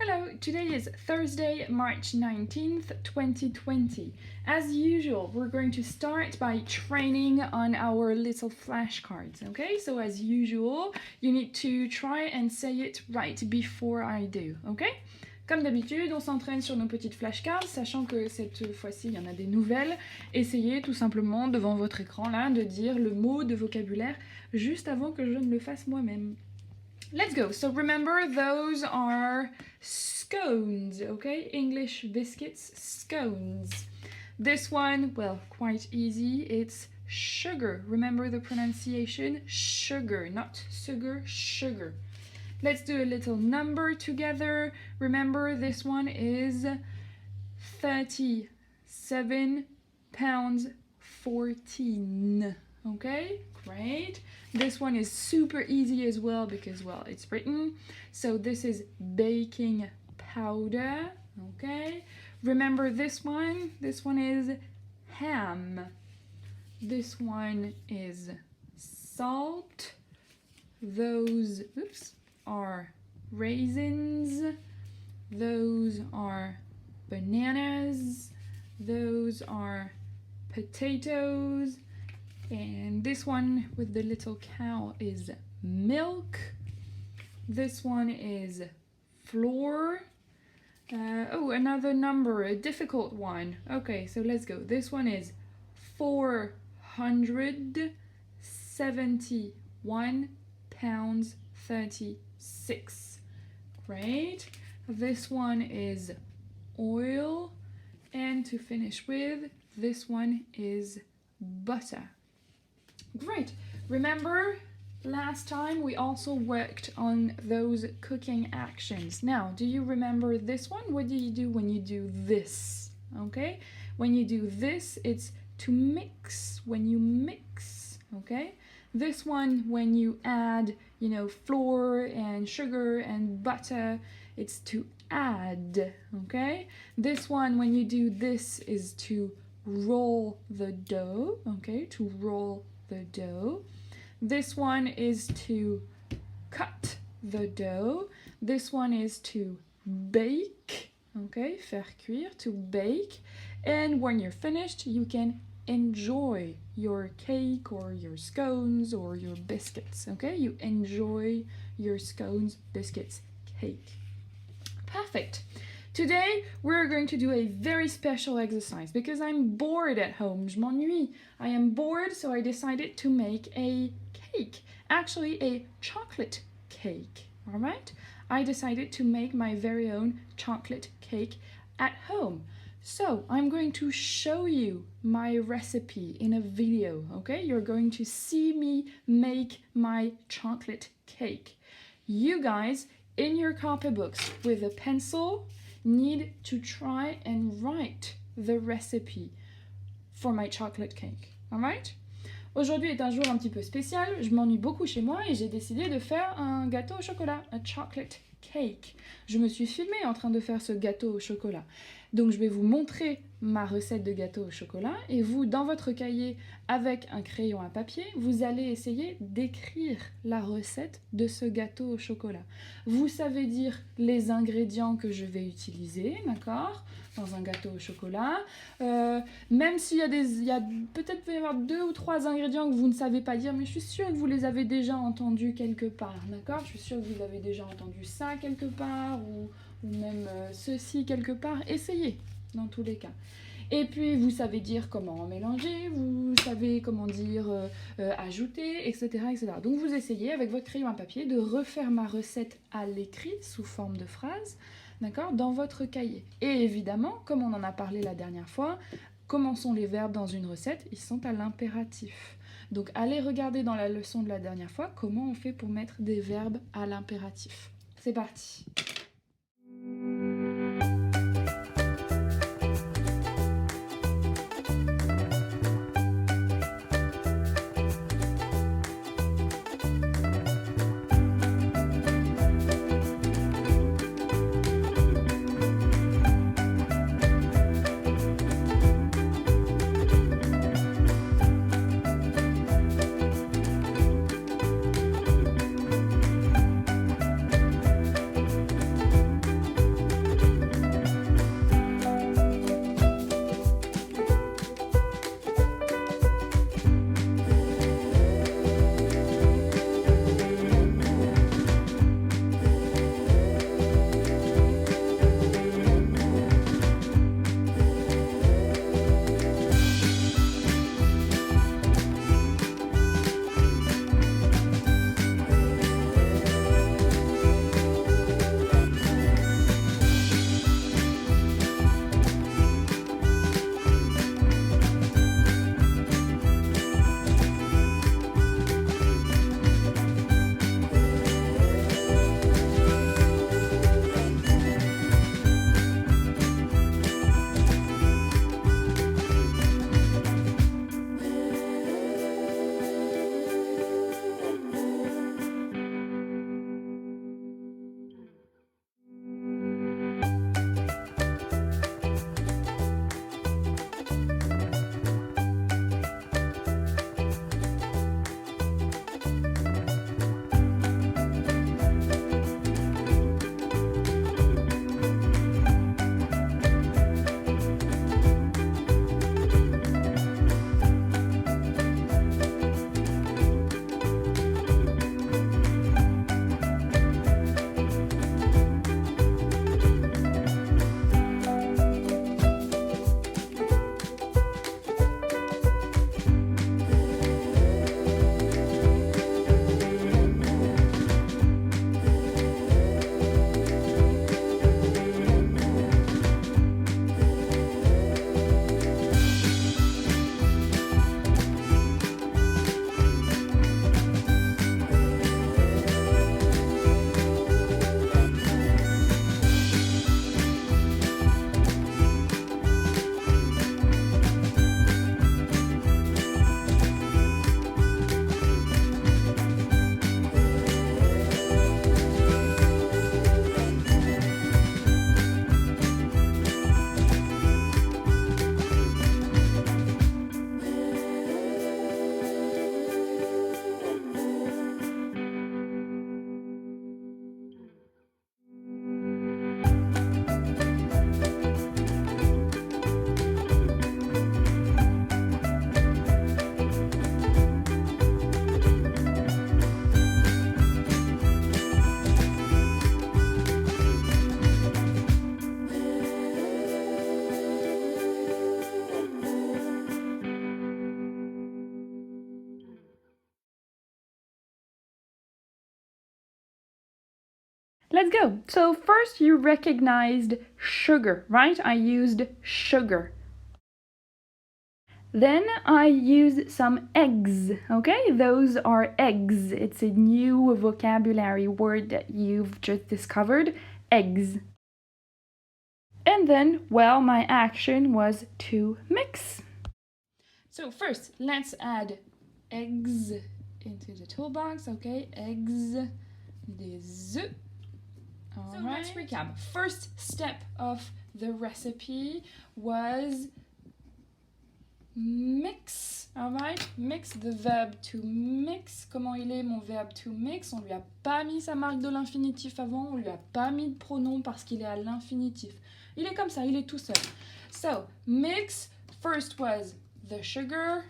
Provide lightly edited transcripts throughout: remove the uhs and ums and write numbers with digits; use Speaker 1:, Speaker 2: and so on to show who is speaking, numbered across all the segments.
Speaker 1: Hello, today is Thursday, March 19th, 2020. As usual, we're going to start by training on our little flashcards, okay? So as usual, you need to try and say it right before I do, okay? Comme d'habitude, on s'entraîne sur nos petites flashcards, sachant que cette fois-ci, il y en a des nouvelles. Essayez tout simplement, devant votre écran là, de dire le mot de vocabulaire juste avant que je ne le fasse moi-même. Let's go. So remember, those are scones, okay? English biscuits, scones. This one, well, quite easy. It's sugar. Remember the pronunciation? Sugar, not sugar, sugar. Let's do a little number together. Remember, this one is 37 pounds 14. Okay, great. This one is super easy as well because, well, it's written. So this is baking powder, okay? Remember this one? This one is ham. This one is salt. Those, are raisins. Those are bananas. Those are potatoes. And this one with the little cow is milk. This one is flour. Another number, a difficult one. Okay, so let's go. This one is 471 pounds 36. Great. This one is oil. And to finish with, this one is butter. Great. Remember, last time we also worked on those cooking actions. Now, do you remember this one? What do you do when you do this? Okay? When you do this, it's to mix. When you mix, okay? This one, when you add, flour and sugar and butter, it's to add, okay? This one, when you do this, is to roll the dough, okay? To roll the dough. This one is to cut the dough. This one is to bake, okay? Faire cuire, to bake. And when you're finished, you can enjoy your cake or your scones or your biscuits, okay? You enjoy your scones, biscuits, cake. Perfect. Today, we're going to do a very special exercise because I'm bored at home. Je m'ennuie. I am bored, so I decided to make a cake. Actually, a chocolate cake, all right? I decided to make my very own chocolate cake at home. So, I'm going to show you my recipe in a video, okay? You're going to see me make my chocolate cake. You guys, in your copybooks with a pencil, need to try and write the recipe for my chocolate cake, alright? Aujourd'hui est un jour un petit peu spécial, je m'ennuie beaucoup chez moi et j'ai décidé de faire un gâteau au chocolat, a chocolate cake. Je me suis filmée en train de faire ce gâteau au chocolat. Donc je vais vous montrer ma recette de gâteau au chocolat et vous, dans votre cahier, avec un crayon à papier, vous allez essayer d'écrire la recette de ce gâteau au chocolat. Vous savez dire les ingrédients que je vais utiliser, d'accord, dans un gâteau au chocolat. Même s'il y a peut-être peut y avoir 2 ou 3 ingrédients que vous ne savez pas dire, mais je suis sûre que vous les avez déjà entendus quelque part, d'accord? Je suis sûre que vous avez déjà entendu ça quelque part ou même ceci quelque part. Essayez, dans tous les cas. Et puis, vous savez dire comment mélanger, vous savez comment dire ajouter, etc., etc. Donc, vous essayez, avec votre crayon à papier, de refaire ma recette à l'écrit, sous forme de phrase, d'accord, dans votre cahier. Et évidemment, comme on en a parlé la dernière fois, comment sont les verbes dans une recette? Ils sont à l'impératif. Donc, allez regarder dans la leçon de la dernière fois comment on fait pour mettre des verbes à l'impératif. C'est parti!
Speaker 2: let's go. So first you recognized sugar, right? I used sugar. Then I used some eggs, okay? Those are eggs. It's a new vocabulary word that you've just discovered, eggs. And then, well, my action was to mix.
Speaker 1: So first, let's add eggs into the toolbox, okay? Eggs, des œufs. All right. Let's recap. First step of the recipe was mix, alright? Mix, the verb to mix. Comment il est mon verbe to mix? On lui a pas mis sa marque de l'infinitif avant, on lui a pas mis de pronom parce qu'il est à l'infinitif. Il est comme ça, il est tout seul. So, mix, first was the sugar,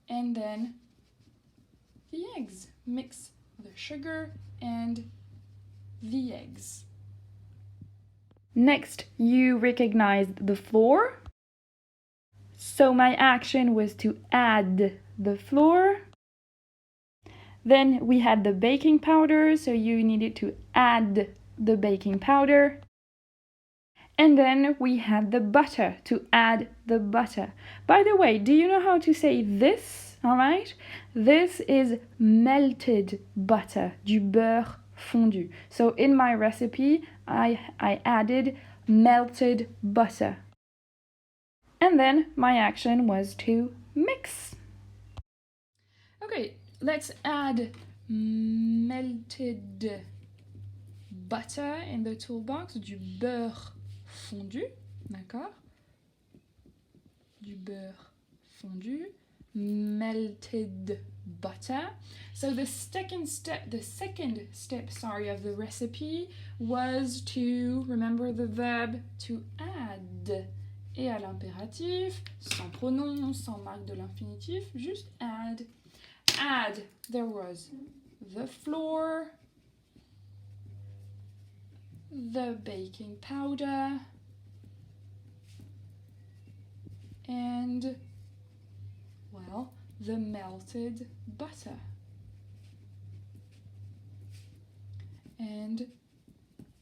Speaker 1: and then the eggs. Mix the sugar and the eggs.
Speaker 2: Next, you recognized the flour. So my action was to add the flour. Then we had the baking powder, so you needed to add the baking powder. And then we had the butter, to add the butter. By the way, do you know how to say this? All right? This is melted butter, du beurre fondu. So in my recipe, I added melted butter. And then my action was to mix.
Speaker 1: Okay, let's add melted butter in the toolbox, du beurre fondu, d'accord? Du beurre fondu, melted butter. So the second step of the recipe was to remember the verb to add. Et à l'impératif, sans pronom, sans marque de l'infinitif, juste add. Add, there was the flour, the baking powder, and, well, the melted butter. And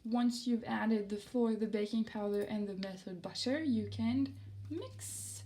Speaker 1: once you've added the flour, the baking powder, and the melted butter, you can mix.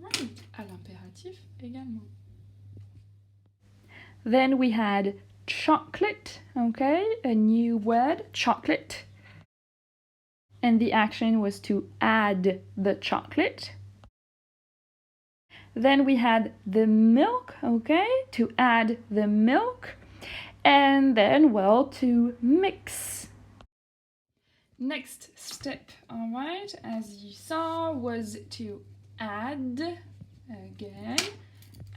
Speaker 1: Great. À l'impératif également.
Speaker 2: Then we had chocolate, okay? A new word, chocolate. And the action was to add the chocolate. Then we had the milk, okay? To add the milk. And then, well, to mix.
Speaker 1: Next step, all right, as you saw, was to add, again,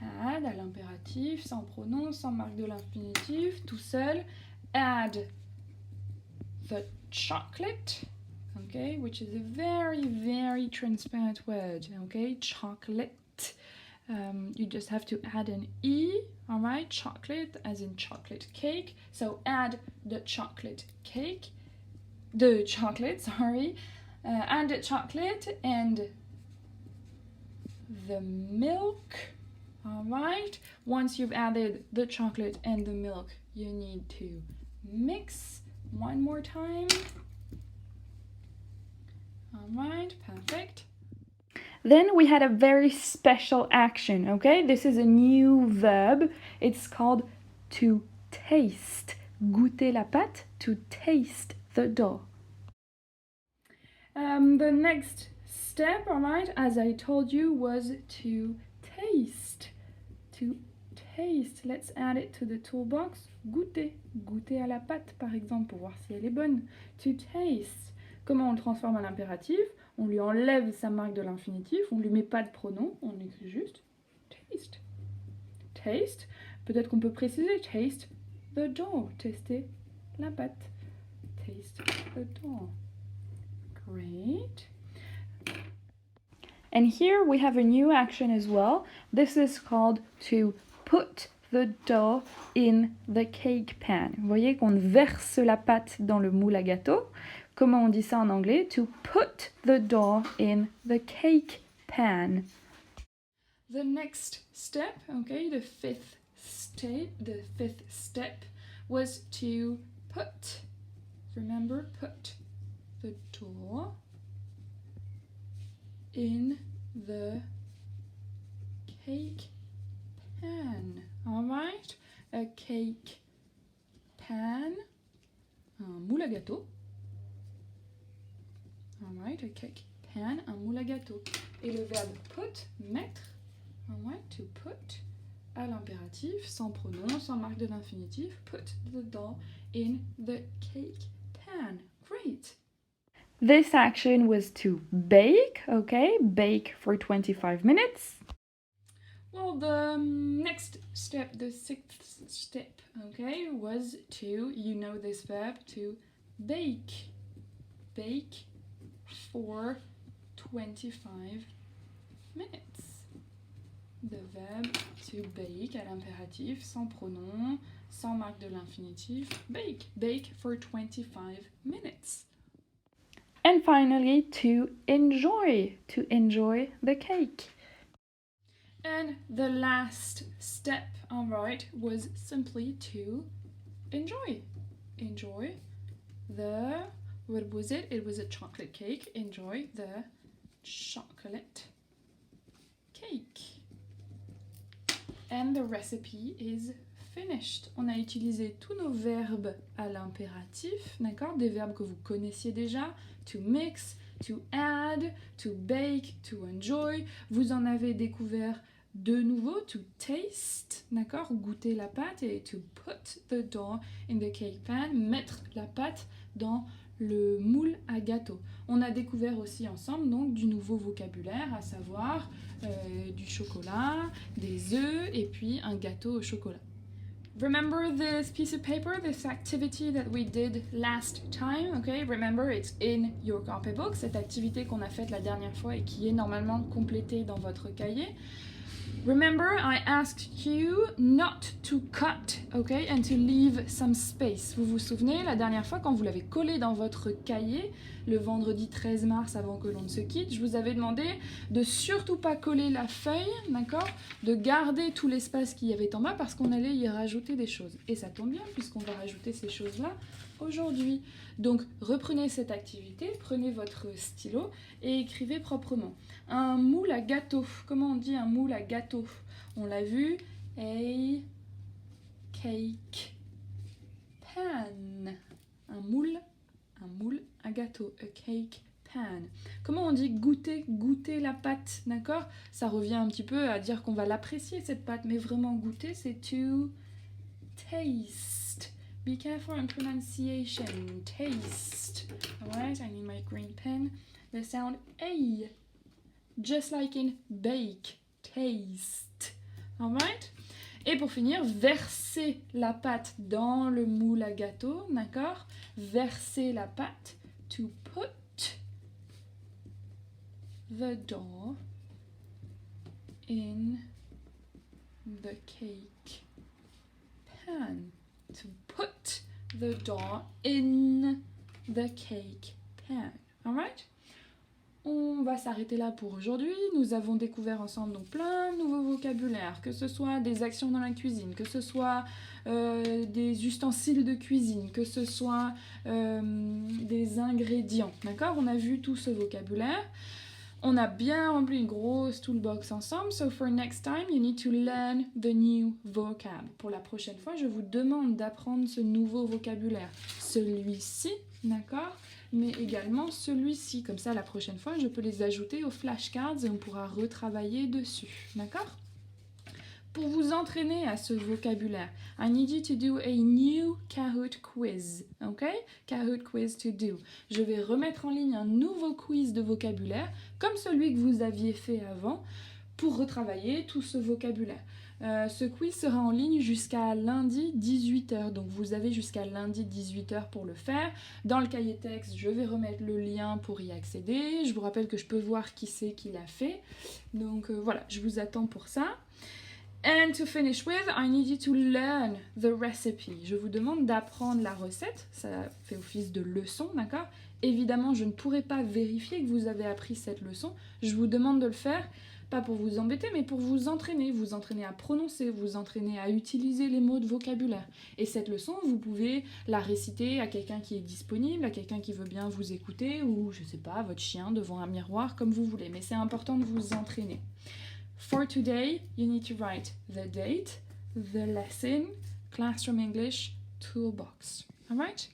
Speaker 1: add à l'impératif, sans pronom, sans marque de l'infinitif, tout seul, add the chocolate, okay, which is a very, very transparent word, okay, chocolate. You just have to add an E, all right, chocolate, as in chocolate cake. So add the chocolate cake, the chocolate, sorry, add the chocolate and the milk, all right. Once you've added the chocolate and the milk, you need to mix one more time. All right, perfect.
Speaker 2: Then we had a very special action, okay? This is a new verb. It's called to taste. Goûter la pâte, to taste the dough.
Speaker 1: The next step, all right, as I told you, was to taste. To taste. Let's add it to the toolbox. Goûter. Goûter à la pâte, par exemple, pour voir si elle est bonne. To taste. Comment on le transforme à l'impératif? On lui enlève sa marque de l'infinitif, on lui met pas de pronom, on écrit juste taste. Taste, peut-être qu'on peut préciser taste the dough, tester la pâte. Taste the dough. Great.
Speaker 2: And here we have a new action as well. This is called to put the dough in the cake pan. Vous voyez qu'on verse la pâte dans le moule à gâteau. Comment on dit ça en anglais? To put the dough in the cake pan.
Speaker 1: The next step, okay, the fifth step was to put. Remember, put the dough in the cake pan. All right? A cake pan, un moule à gâteau. All right, a cake pan, un moule à gâteau. Et le verbe put, mettre. All right, to put, à l'impératif, sans pronom, sans marque de l'infinitif. Put the dough in the cake pan. Great.
Speaker 2: This action was to bake, okay? Bake for 25 minutes.
Speaker 1: Well, the next step, the sixth step, okay, was to, you know this verb, to bake. Bake for 25 minutes. The verb to bake à l'impératif, sans pronom, sans marque de l'infinitif. Bake. Bake for 25 minutes.
Speaker 2: And finally, to enjoy the cake.
Speaker 1: And the last step, all right, was simply to enjoy. Enjoy the, what was it? It was a chocolate cake. Enjoy the chocolate cake. And the recipe is finished. On a utilisé tous nos verbes à l'impératif, d'accord? Des verbes que vous connaissiez déjà. To mix, to add, to bake, to enjoy. Vous en avez découvert de nouveau, to taste, d'accord? Goûter la pâte, et to put the dough in the cake pan, mettre la pâte dans le moule à gâteau. On a découvert aussi ensemble donc du nouveau vocabulaire, à savoir du chocolat, des œufs et puis un gâteau au chocolat. Remember this piece of paper, this activity that we did last time, okay? Remember, it's in your copybook, cette activité qu'on a faite la dernière fois et qui est normalement complétée dans votre cahier. Remember, I asked you not to cut, okay, and to leave some space. Vous vous souvenez, la dernière fois, quand vous l'avez collé dans votre cahier, le vendredi 13 mars avant que l'on ne se quitte, je vous avais demandé de surtout pas coller la feuille, d'accord, de garder tout l'espace qu'il y avait en bas parce qu'on allait y rajouter des choses. Et ça tombe bien puisqu'on va rajouter ces choses-là aujourd'hui. Donc, reprenez cette activité, prenez votre stylo et écrivez proprement. Un moule à gâteau. Comment on dit un moule à gâteau? On l'a vu. A cake pan. Un moule à gâteau. A cake pan. Comment on dit goûter? Goûter la pâte, d'accord? Ça revient un petit peu à dire qu'on va l'apprécier cette pâte, mais vraiment goûter, c'est to taste. Be careful in pronunciation. Taste. Alright, I need my green pen. The sound A. Just like in bake. Taste. Alright? Et pour finir, verser la pâte dans le moule à gâteau. D'accord? Verser la pâte. To put the dough in the cake pan. To put the dough in the cake pan. Alright? On va s'arrêter là pour aujourd'hui. Nous avons découvert ensemble donc plein de nouveaux vocabulaires, que ce soit des actions dans la cuisine, que ce soit des ustensiles de cuisine, que ce soit des ingrédients. D'accord? On a vu tout ce vocabulaire. On a bien rempli une grosse toolbox ensemble. So for next time, you need to learn the new vocab. Pour la prochaine fois, je vous demande d'apprendre ce nouveau vocabulaire. Celui-ci, d'accord? Mais également celui-ci. Comme ça, la prochaine fois, je peux les ajouter aux flashcards et on pourra retravailler dessus. D'accord? Pour vous entraîner à ce vocabulaire, I need you to do a new Kahoot quiz. Ok? Kahoot quiz to do. Je vais remettre en ligne un nouveau quiz de vocabulaire, comme celui que vous aviez fait avant, pour retravailler tout ce vocabulaire. Ce quiz sera en ligne jusqu'à lundi 18h, donc vous avez jusqu'à lundi 18h pour le faire. Dans le cahier texte, je vais remettre le lien pour y accéder. Je vous rappelle que je peux voir qui c'est qui l'a fait. Donc voilà, je vous attends pour ça. And to finish with, I need you to learn the recipe. Je vous demande d'apprendre la recette, ça fait office de leçon, d'accord? Évidemment, je ne pourrai pas vérifier que vous avez appris cette leçon. Je vous demande de le faire pas pour vous embêter, mais pour vous entraîner à prononcer, vous entraîner à utiliser les mots de vocabulaire. Et cette leçon, vous pouvez la réciter à quelqu'un qui est disponible, à quelqu'un qui veut bien vous écouter, ou je sais pas, votre chien devant un miroir, comme vous voulez. Mais c'est important de vous entraîner. For today, you need to write the date, the lesson, classroom English, toolbox. All right?